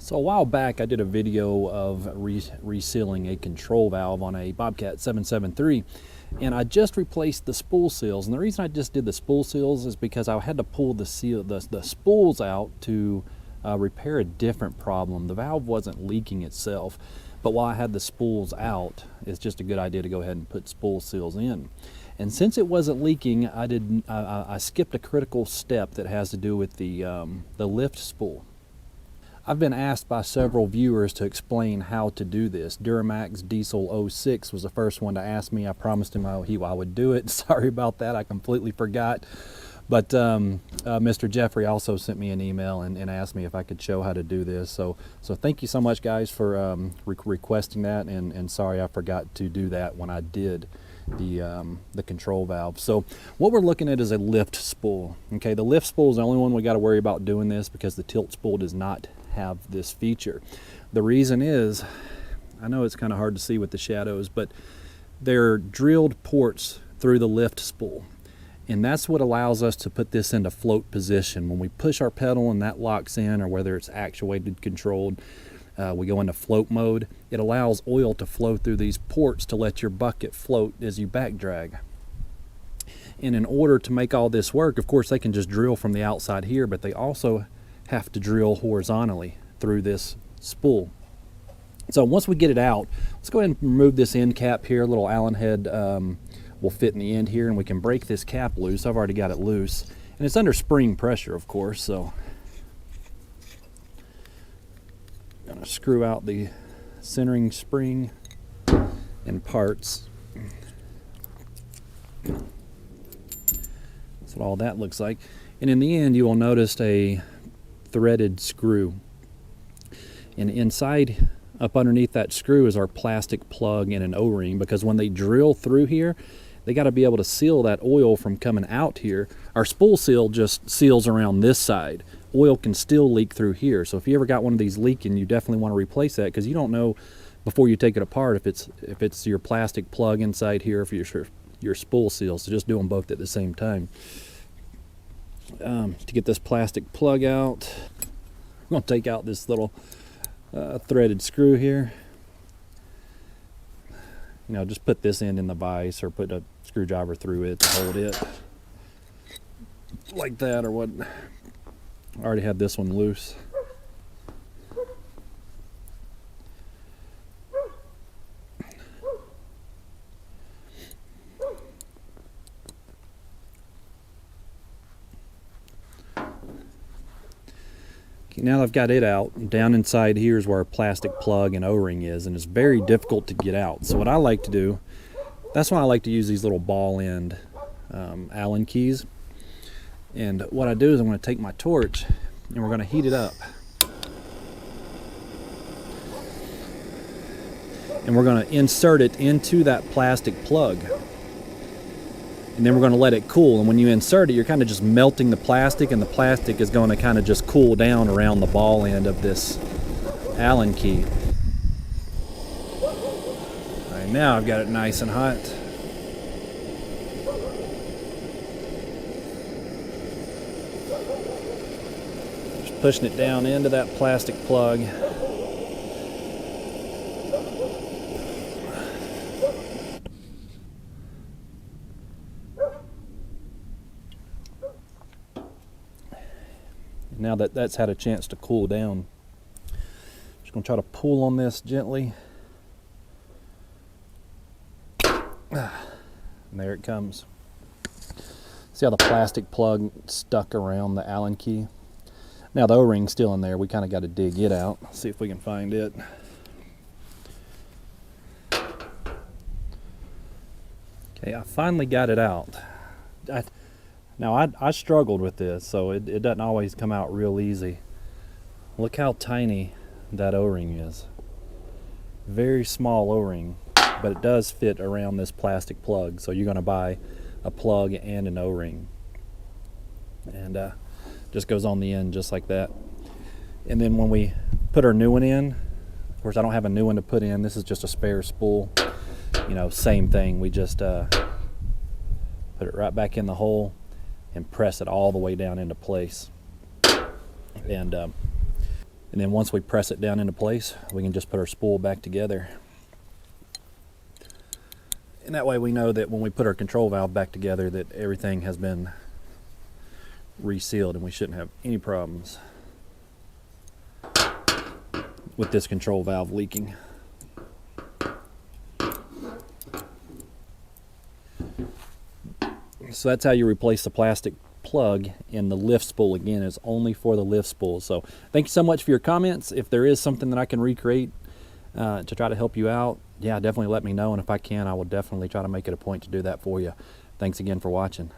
So a while back I did a video of resealing a control valve on a Bobcat 773, and I just replaced the spool seals. And the reason I just did the spool seals is because I had to pull the spools out to repair a different problem. The valve wasn't leaking itself, but while I had the spools out, it's just a good idea to go ahead and put spool seals in. And since it wasn't leaking, I skipped a critical step that has to do with the lift spool. I've been asked by several viewers to explain how to do this. Duramax Diesel 06 was the first one to ask me. I promised him I would do it. Sorry about that, I completely forgot. But Mr. Jeffrey also sent me an email and asked me if I could show how to do this. So thank you so much, guys, for requesting that, and sorry I forgot to do that when I did the control valve. So what we're looking at is a lift spool. Okay, the lift spool is the only one we got to worry about doing this because the tilt spool does not have this feature. The reason is, I know it's kind of hard to see with the shadows, but they're drilled ports through the lift spool, and that's what allows us to put this into float position. When we push our pedal and that locks in, or whether it's actuated controlled, we go into float mode. It allows oil to flow through these ports to let your bucket float as you back drag. And in order to make all this work, of course they can just drill from the outside here, but they also have to drill horizontally through this spool. So once we get it out, let's go ahead and remove this end cap here. A little Allen head will fit in the end here, and we can break this cap loose. I've already got it loose, and it's under spring pressure, of course. So I'm gonna screw out the centering spring and parts. That's what all that looks like. And in the end, you will notice a threaded screw, and inside, up underneath that screw, is our plastic plug and an O-ring, because when they drill through here, they got to be able to seal that oil from coming out here. Our spool seal just seals around this side. Oil can still leak through here, so if you ever got one of these leaking, you definitely want to replace that, because you don't know before you take it apart if it's your plastic plug inside here, if your spool seal. So just do them both at the same time. To get this plastic plug out, I'm going to take out this little threaded screw here. You know, just put this end in the vise, or put a screwdriver through it to hold it like that, or what. I already had this one loose. Now that I've got it out, down inside here is where our plastic plug and O-ring is, and it's very difficult to get out. So what I like to do, that's why I like to use these little ball end Allen keys. And what I do is I'm going to take my torch and we're going to heat it up. And we're going to insert it into that plastic plug. And then we're going to let it cool, and when you insert it, you're kind of just melting the plastic, and the plastic is going to kind of just cool down around the ball end of this Allen key. All right, now I've got it nice and hot. Just pushing it down into that plastic plug. Now that that's had a chance to cool down, just going to try to pull on this gently. And there it comes. See how the plastic plug stuck around the Allen key? Now the O-ring's still in there. We kind of got to dig it out. See if we can find it. Okay, I finally got it out. Now I struggled with this, so it doesn't always come out real easy. Look how tiny that O-ring is. Very small O-ring, but it does fit around this plastic plug. So you're going to buy a plug and an O-ring. And just goes on the end just like that. And then when we put our new one in, of course I don't have a new one to put in. This is just a spare spool. You know, same thing. We just put it right back in the hole and press it all the way down into place. And when we put our new one in, of course I don't have a new one to put in. This is just a spare spool. You know, same thing. We just put it right back in the hole and press it all the way down into place. And when we put our new one in, of course I don't have a new one to put in. This is just a spare spool. You know, same thing. We just put it right back in the hole and press it all the way down into place. And then once we press it down into place, we can just put our spool back together. And that way we know that when we put our control valve back together that everything has been resealed and we shouldn't have any problems with this control valve leaking. So that's how you replace the plastic plug in the lift spool. Again, it's only for the lift spool. So thank you so much for your comments. If there is something that I can recreate to try to help you out, yeah, definitely let me know. And if I can, I will definitely try to make it a point to do that for you. Thanks again for watching.